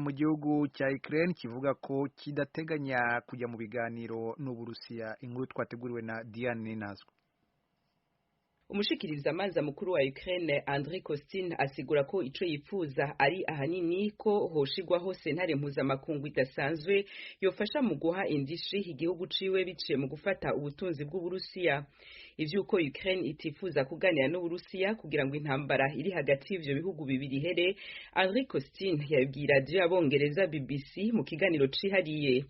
mu gihugu cya Ukraine kivuga ko kidateganya kujya mu biganiro n'Uburusiya. Inkuru twateguriwe na Diane Ninazwe. Umushikiriza amanza mukuru wa Ukraine Andriy Kostin asigura ko ico yifuza ari ahanini ko hoshigwaho sentare mpuzamakungu idasanzwe yofasha mu guha indishi igihugu ciwe biciye mu gufata ubutunzi bw'Uburusiya. Ivyuko Ukraine itifuza kuganira n'Uburusiya kugira ngo intambara iri hagati y'ivyo bihugu bibiri here, Andriy Kostin yabwira radio y'abongereza BBC mu kiganiro cihariye.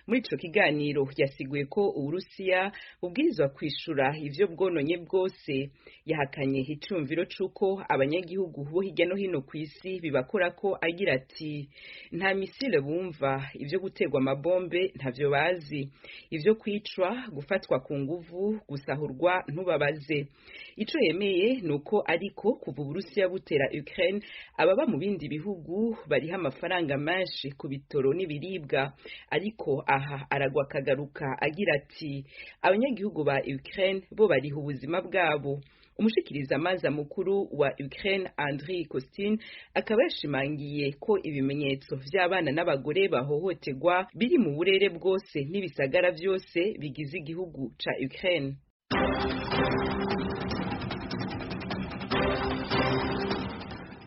Muri ico kiganiro yasiguye ko Uburusiya bubwirizwa kwishura ivyo bwononye bwose. Yahakanye icumviro cuko abanyagihugu bo hirya no hino kw'isi bibakora ko agira ati nta misile bumva, ivyo gutegwa amabombe ntavyo bazi, ivyo kwicwa, gufatwa ku nguvu, gusahurwa ntubabaze. Ico yemeye nuko ariko kuva Uburusiya butera Ukraine ababa mu bindi bihugu bariha amafaranga menshi ku bitoro n'ibiribwa, ariko aha aragwa kagaruka agira ati abanyagihugu ba Ukraine bo bariha ubuzima bwabo. Umushikiriza amaza mukuru wa Ukraine Andriy Kostin akaba yashimangiye ko ibimenyetso vy'abana n'abagore bahohoterwa biri mu burere bwose n'ibisagara vyose bigize igihugu ca Ukraine.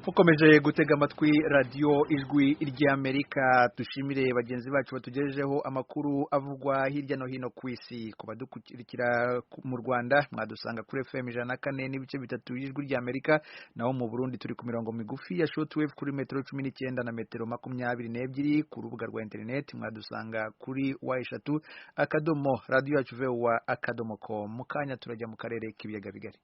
Ukomeje gutega amatwi radio ijwi ry'Amerika. Dushimire bagenzi bacu batugejejeho amakuru avugwa hirya no hino kw'isi. Ku badukurikira mu Rwanda mwadusanga kuri FM 104 n'ibice bitatu y'ijwi ry'Amerika, naho mu Burundi turi ku mirongo migufi ya shortwave kuri metero 19 na metero 22. Ku rubuga rwa internet mwadusanga kuri Y3 akadomo radio yacu VOA akadomo.com. Mukanya turajya mu karere k'ibiyaga bigari.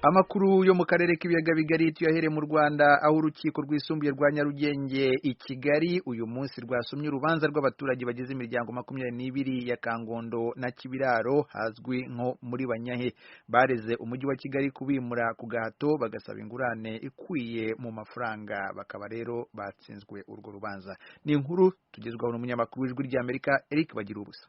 Amakuru yo mu karere k'ibiyaga bigari tuyahere mu Rwanda, aho urukiko rwisumbuye rwa Nyarugenge i Kigali uyu munsi rwasomye urubanza rw'abaturage bagize imiryango 22 ya Kangondo na Kibiraro hazwi nko muri Banyahe bareze umujyi wa Kigali kubimura ku gahato bagasaba ingurane ikwiye mu mafaranga, bakaba rero batsinzwe urwo rubanza. Ni inkuru tugezwaho n'umunyamakuru w'ijwi ry'Amerika Eric Bagirubusa.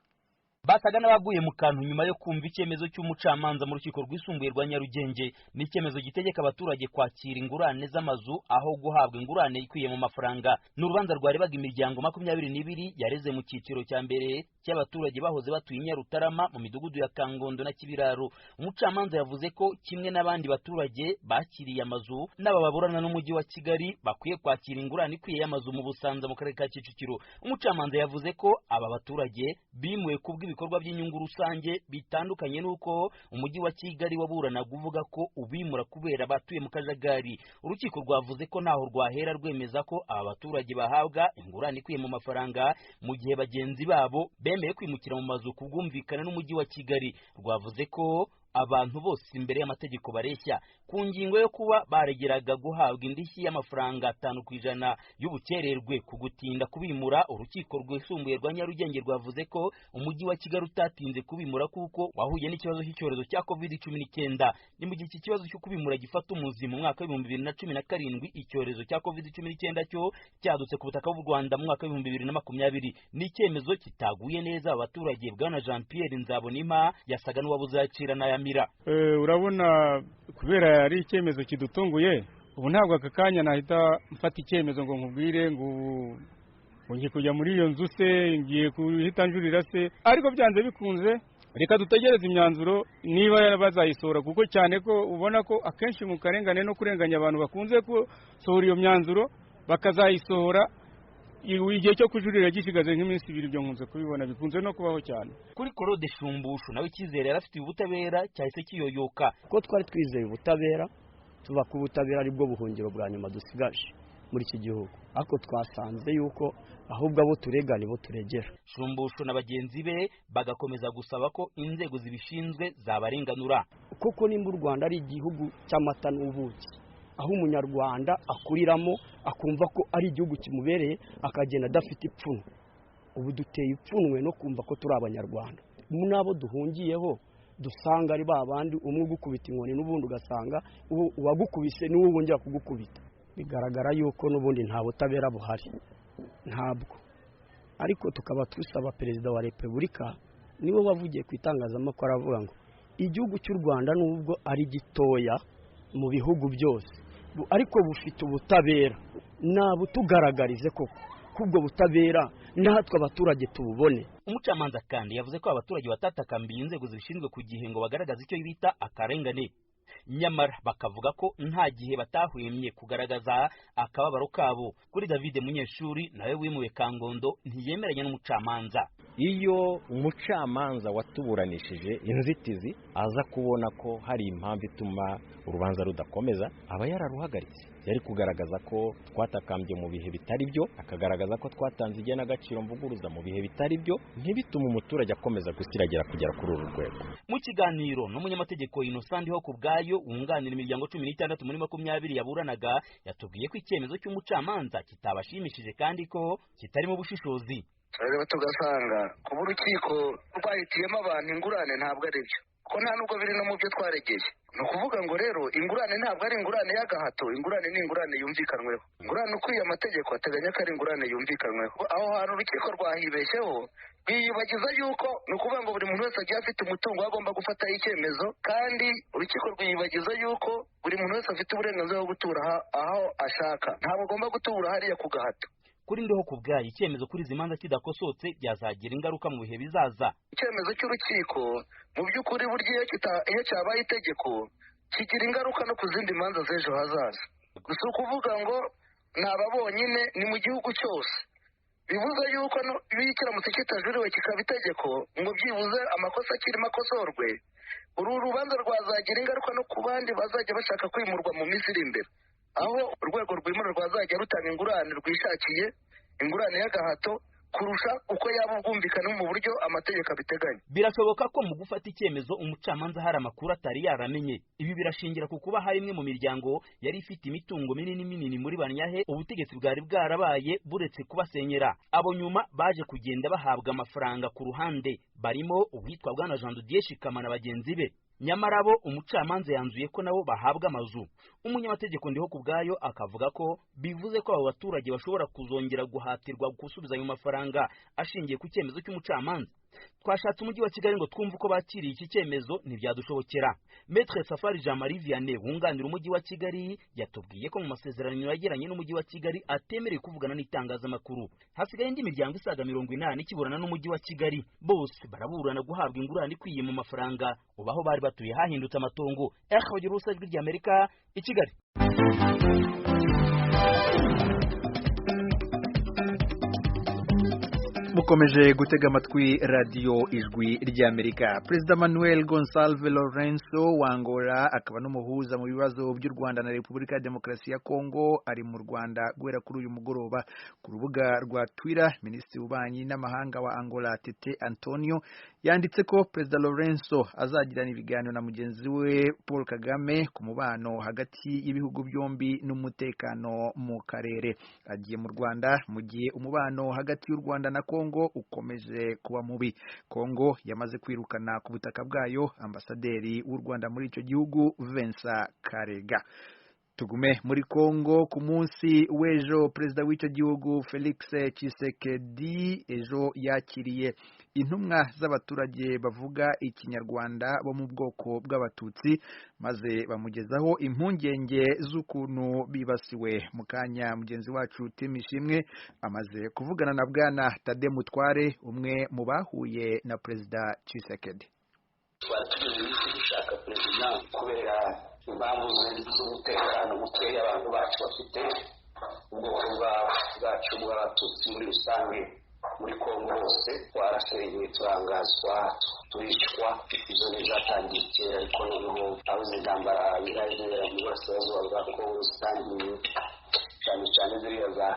Basaga n'abaguye mu kantu nyuma yo kumva icyemezo cy'umucamanza mu rukiko rwisumbuye rwa Nyarugenge. Ni icyemezo gitegeka abaturage kwakira ingurane z'amazu aho guhabwa ingurane ikwiye mu mafaranga. N'urubanza rwarebaga imiryango 22 yareze mu cyiciro cya mbere cy'abaturage bahoze batuye Nyarutarama mu midugudu ya Kangondo na Kibiraro. Umucamanza yavuze ko kimwe n'abandi baturage bakiriye amazu n'ababurana n'umujyi wa Kigali bakwiye kwakira ingurane ikwiye y'amazu mu Busanza mu karere ka Kicukiro. Umucamanza yavuze ko aba baturage bimwe ibikorwa by'inyungu rusange bitandukanye nuko umujyi wa Kigali waburanaga uvuga ko ubimura kubera batuye mu kajagari. Urukiko rwavuze ko ntaho rwahera rwemeza ko aba baturage bahabwa ingurane ikwiye mu mafaranga mu gihe bagenzi babo bemeye kwimukira mu mazu kubwumvikana n'umujyi wa Kigali. Rwavuze ko abantu bose imbere y'amategeko bareshya. Ku ngingo yo kuba baregeraga guhabwa indishyi y'amafaranga 5% y'ubukererwe ku gutinda kubimura, urukiko rwisumbuye rwa Nyarugenge rwavuze ko umujyi wa Kigali utatinze kubimura kuko wahuye n'ikibazo cy'icyorezo cya COVID-19. Ni mu gihe iki kibazo cyo kubimura gifata umuzi mu mwaka wa 2017, icyorezo cya COVID-19 cyo cyadutse ku butaka bw'u Rwanda mu mwaka wa 2020. Ni icyemezo kitaguye neza abaturage. Bwana Jean Pierre Nzabonima yasaga n'uwabuzakira na urabona kubera ari icyemezo kidutunguye, ubu ntabwo aka kanya nahita mfata icyemezo ngo nkubwire ngo ngiye kujya muri iyo nzu se, ngiye kuhita njurira se, ariko byanze bikunze reka dutegereze imyanzuro niba bazayisohora, kuko cyane ko ubona ko akenshi mu karengane no kurenganya abantu bakunze gusohora iyo myanzuro bakazayisohora igihe cyo kujurira gishigaze nk'iminsi 2. Byo nkunze kubibona bikunze no kubaho cyane. Kuri Claude Shumbushu nawe cyizere yarafite ubutabera cyahise kiyoyoka ko twari twizeye ubutabera, tuba ku butabera aribwo buhungiro bwa nyuma dusigaje muri iki gihugu, ariko twasanze yuko ahubwo abo turega nibo turegera. Shumbushu na bagenzi be bagakomeza gusaba ko inzego zibishinzwe zabarenganura, kuko nimba u Rwanda ari igihugu cy'amata n'ubuki, aho umunyarwanda akuriramo akumva ko ari igihugu kimubereye akagenda adafite ipfunwe. Ubu duteye ipfunwe no kumva ko turi abanyarwanda. Nabo duhungiyeho dusanga ari babandi umwe gukubita inkoni n'ubundi ugasanga uwagukubise niwe wongera kugukubita. Bigaragara yuko n'ubundi nta butabera buhari, ntabwo. Ariko tukaba tusaba Perezida wa Repubulika niwe wavugiye ku itangazamakuru avuga ngo igihugu cy'u Rwanda nubwo ari gitoya mu bihugu byose ariko bufite ubutabera, nabutugaragarize koko kubwo butabera natwe abaturage tububone. Umucamanza kandi yavuze ko abaturage batatakambiye inzego zibishinzwe ku gihe ngo bagaragaze icyo bita akarengane, nyamara bakavuga ko nta gihe batahwemye kugaragaza akababaro kabo. Kuri David Munyeshuri nawe wimuwe Kangondo ntiyemeranya n'umucamanza. Iyo umucamanza watuburanishije inzitizi aza kubona ko hari impamvu ituma urubanza rudakomeza, aba yararuhagaritse. Yari kugaragaza ko twatakambye mu bihe bitari byo, akagaragaza ko twatanze igena agaciro mvuguruza mu bihe bitari byo, ntibitume umuturage akomeza gusiragira kugera kuri uru rwego. Mu kiganiro n'umunyamategeko Innocent ho kubwayo wunganira imiryango 16 muri 20 yaburanaga, yatubwiye ko icyemezo cy'umucamanza kitabashimishije kandi ko kitarimo ubushishozi. Rero tugasanga kuba urukiko rwahitiyemo abantu ingurane ntabwo ari byo, ko nta nubwo biri no mu byo twaregeye. Ni ukuvuga ngo rero ingurane ntabwo ari ingurane y'agahato, ingurane ni ingurane yumvikanweho. Ingurane ukwiye amategeko ateganya ko ari ingurane yumvikanweho. Aho hantu urukiko rwahibeshyeho rwiyibagiza yuko ni ukuvuga ngo buri muntu wese agiye afite umutungo agomba gufataho icyemezo, kandi urukiko rwiyibagiza yuko buri muntu wese afite uburenganzira bwo gutura aho ashaka, ntabwo agomba gutura hariya ku gahato. Kuri Ndiho kubwayo icyemezo kuri izi manza kidakosotse byazagira ingaruka mu bihe bizaza. Icyemezo cy'urukiko mu by'ukuri buryo iyo cyabaye itegeko kigira ingaruka no ku zindi manza z'ejo hazaza. Gusa ukuvuga ngo naba bonyine ni mu gihugu cyose, bivuze yuko iyo kiramutse kitajuriwe kikaba itegeko ngo byibuze amakosa kirimo akosorwe, uru rubanza rwazagira ingaruka no ku bandi bazajya bashaka kwimurwa mu minsi iri imbere, aho urwego rwimura rwazajya rutanga ingurane rwishakiye, ingurane y'agahato kurusha uko yaba ubwumvikane mu buryo amategeko abiteganya. Birashoboka ko mu gufata icyemezo umucamanza hari amakuru atari yaramenye. Ibi birashingira ku kuba hari imwe mu miryango yari ifite imitungo minini muri Banyahe ubutegetsi bwari bwarabaye buretse kubasenyera. Abo nyuma baje kugenda bahabwa amafaranga ku ruhande, barimo uwitwa Bwana Jean Didier Shikama na bagenzi be. Nyamara bo umucamanza yanzuye ko nabo bahabwa amazu. Umunyamategeko Ndiho kubwayo akavuga ko bivuze ko abo baturage bashobora kuzongera guhatirwa gusubiza ayo mafaranga ashingiye ku cyemezo cy'umucamanza. Twashatse umujyi wa Kigali ngo twumve uko bakiriye iki cyemezo ntibyadushobokera. Maître Safari Jean Marie Vianney wunganira umujyi wa Kigali yatubwiye ko mu masezerano yagiranye n'umujyi wa Kigali atemereye kuvugana n'itangazamakuru. Hasigaye indi miryango isaga 80 kiburana n'umujyi wa Kigali, bose baraburana guhabwa ingurane ikwiye mu mafaranga ubaho bari batuye hahindutse amatongo. Bagira urusajwi ry'Amerika i Kigali. Mukomeje gutega amatwi radio Ijwi ry'Amerika. Perezida Manuel Gonçalves Lourenço wa Angola akaba n'umuhuza mu bibazo by'u Rwanda na Repubulika ya Demokarasi ya Kongo ari mu Rwanda guhera kuri uyu mugoroba. Ku rubuga rwa Twitter, Minisitiri w'Ububanyi n'Amahanga wa Angola Tete Antonio yanditse ko Perezida Lourenço azagirana ibiganiro na mugenzi we Paul Kagame ku mubano hagati y'ibihugu byombi n'umutekano mu karere. Agiye mu Rwanda mu gihe umubano hagati y'u Rwanda na Kongo ukomeje kuba mubi. Kongo yamaze kwirukana ku butaka bwayo ambasaderi w'u Rwanda muri icyo gihugu Vincent Karega. Tugume muri Kongo ku munsi w'ejo perezida w'icyo gihugu Felix Tshisekedi ejo yakiriye intumwa z'abaturage bavuga ikinyarwanda bo mu bwoko bw'abatutsi maze bamugezaho impungenge z'ukuntu bibasiwe. Mu kanya mugenzi wacu Timishimwe amaze kuvugana na Bwana Tade Mutware umwe mu bahuye na perezida Tshisekedi. Twatugeze gushaka perezida kubera impamvu z'umutekano mukeya abantu bacu bafite, ubwoko bwacu bw'abatutsi muri rusange muri Kongo hose twarasenywe, turangazwa, turishwa. Izo ni zatangiye kera, ariko noneho aho intambara birajera mu burasirazuba bwa Kongo zitangiye cyane cyane ziriya za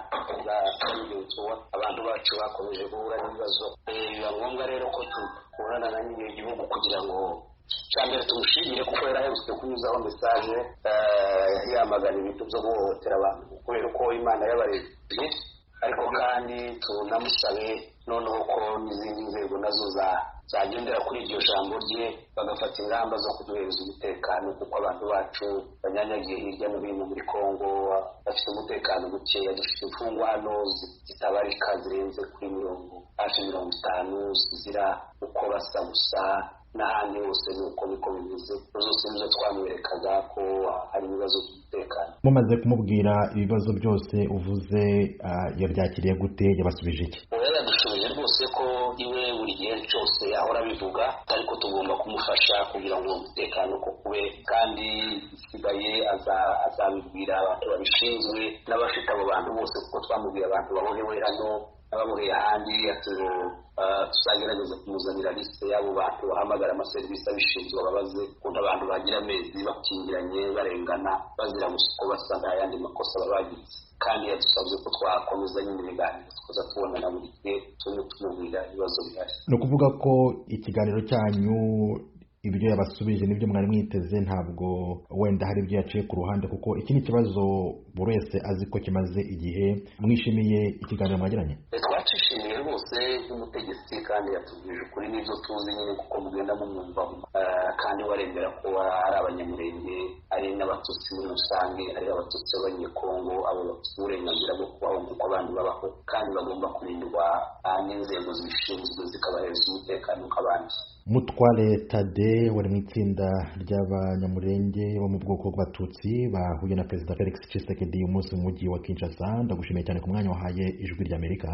abantu bacu bakomeje guhura n'ibibazo. Biba ngombwa rero ko tubonana na nyiri igihugu kugira ngo cyambere tumushimire kuko yaraherutse kunyuzaho mesaje yamagana ibintu byo guhohotera abantu kubera ko Imana yabareze, ariko kandi tunamusabe noneho ko n'izindi nzego nazo zagendera kuri iryo jambo rye bagafata ingamba zo kuduhereza umutekano kuko abantu bacu banyanyagiye hirya no hino muri Kongo bafite umutekano mukeya dufite imfungwa hano zitabarika zirenze kuri 50 zizira uko basa gusa n'ahandi hose nuko biko bimeze zose nizo twamwerekaga ko hari ibibazo by'umutekano. Mumaze kumubwira ibibazo byose uvuze yabyakiriye gute yabasubije iki? Yadushubije rwose ko iwe buri gihe cyose ahora bivuga ariko tugomba kumufasha kugira ngo umutekano ko kube kandi isigaye azabibwira abantu babishinzwe n'abafite abo bantu bose kuko twamubwira abantu babohewe hano n'ababoheye ahandi tuzagerageza kumuzanira liste y'abo bantu bahamagara amaserivisi abishinzwe babaze ukuntu abantu bagira amezi bakingiranye barengana bazira ko basa n'ayandi makosa babagize kandi yadusabye ko twakomeza nyine ibiganiro tukaza tubonana buri gihe tumubwira ibibazo bihari. Ni ukuvuga ko ikiganiro cyanyu ibyo yabasubije nibyo mwari mwiteze, ntabwo wenda hari ibyo yaciye ku ruhande, kuko iki ni ikibazo buri wese azi ko kimaze igihe. Mwishimiye ikiganiro mwagiranye? Twacishimiye rwose nk'umutegetsi kandi yatubwije ukuri n'ibyo tuzi nyine kuko mugenda mumwumva kandi waremera ko ari abanyamurenge ari n'abatutsi muri rusange ari abatutsi b'abanyekongo abo bafite uburenganzira bwo kubaho nk'uko abandi babaho kandi bagomba kurindwa n'inzego zibishinzwe zikabahereza umutekano nk'abandi. Mutware Tade wari mu itsinda ry'abanyamurenge bo mu bwoko bw'abatutsi bahuye na Perezida Felix Tshisekedi umunsi mu mujyi wa Kinshasa, ndagushimiye cyane ku mwanya wahaye Ijwi ry'Amerika.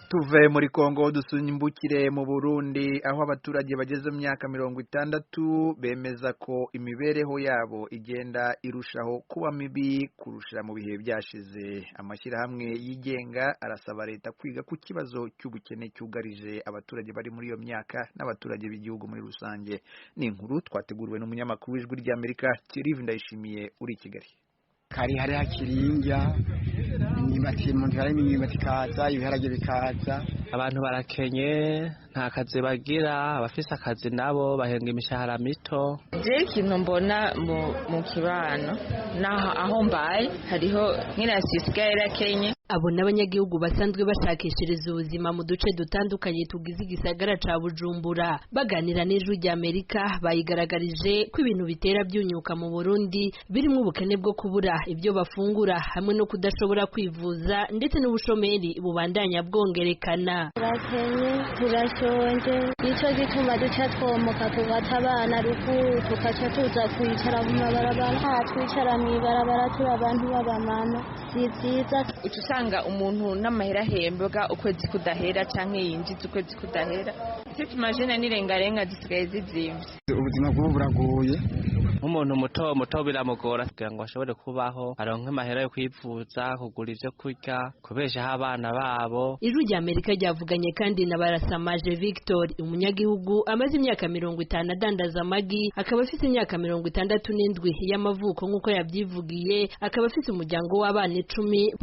Tuve muri Kongo dusunyumbukire mu Burundi aho abaturage bageze mu myaka 60 bemeza ko imibereho yabo igenda irushaho kuba mibi kurusha mu bihe byashize. Amashyirahamwe yigenga arasaba leta kwiga ku kibazo cy'ubukene cyugarije abaturage bari muri iyo myaka n'abaturage b'igihugu muri rusange. Ni inkuru twateguriwe n'umunyamakuru w'Ijwi ry'Amerika Thierry Ndayishimiye uri i Kigali. Kari hari hakirinja imyumbati mu ntara y'imyumbati kaza ibiharage bikaza abantu barakenye nta kazi bagira abafise akazi nabo bahenga imishahara mito. Je ikintu mbona mu kibano naho aho mbaye hariho nk'irasisigaye Kenya. Abo n'abanyagihugu basanzwe bashakishiriza ubuzima mu duce dutandukanye tugize igisagara ca Bujumbura baganira n'Ijwi ry'Amerika bayigaragarije ko ibintu bitera byunyuka mu Burundi birimo ubukene bwo kubura ibyo bafungura hamwe no kudashobora kwivuza ndetse n'ubushomeri bubandanya bwongerekana. Turakenye turashonje nico gituma duca twomoka tugata abana rukuru tukaca tuza kwicara mu mabarabara twicara mw'ibarabara turi abantu b'abamama si vyiza. Usanga umuntu n'amahera hembwa ukwezi kudahera canke yinjiza ukwezi kudahera icyo kimajene nirengarenga zisigaye zizimvye. Ubuzima bwo buragoye nk'umuntu muto biramugora kugira ngo ashobore kubaho aronke amahera yo kwivuza kugura ivyo kurya kubeshaho abana babo. Ijwi ry'Amerika ryavuganye kandi na Barasamaje Victor umunyagihugu amaze imyaka 50 adandaza amagi akaba afite imyaka 67 y'amavuko nk'uko yabyivugiye akaba afite umuryango w'abana 10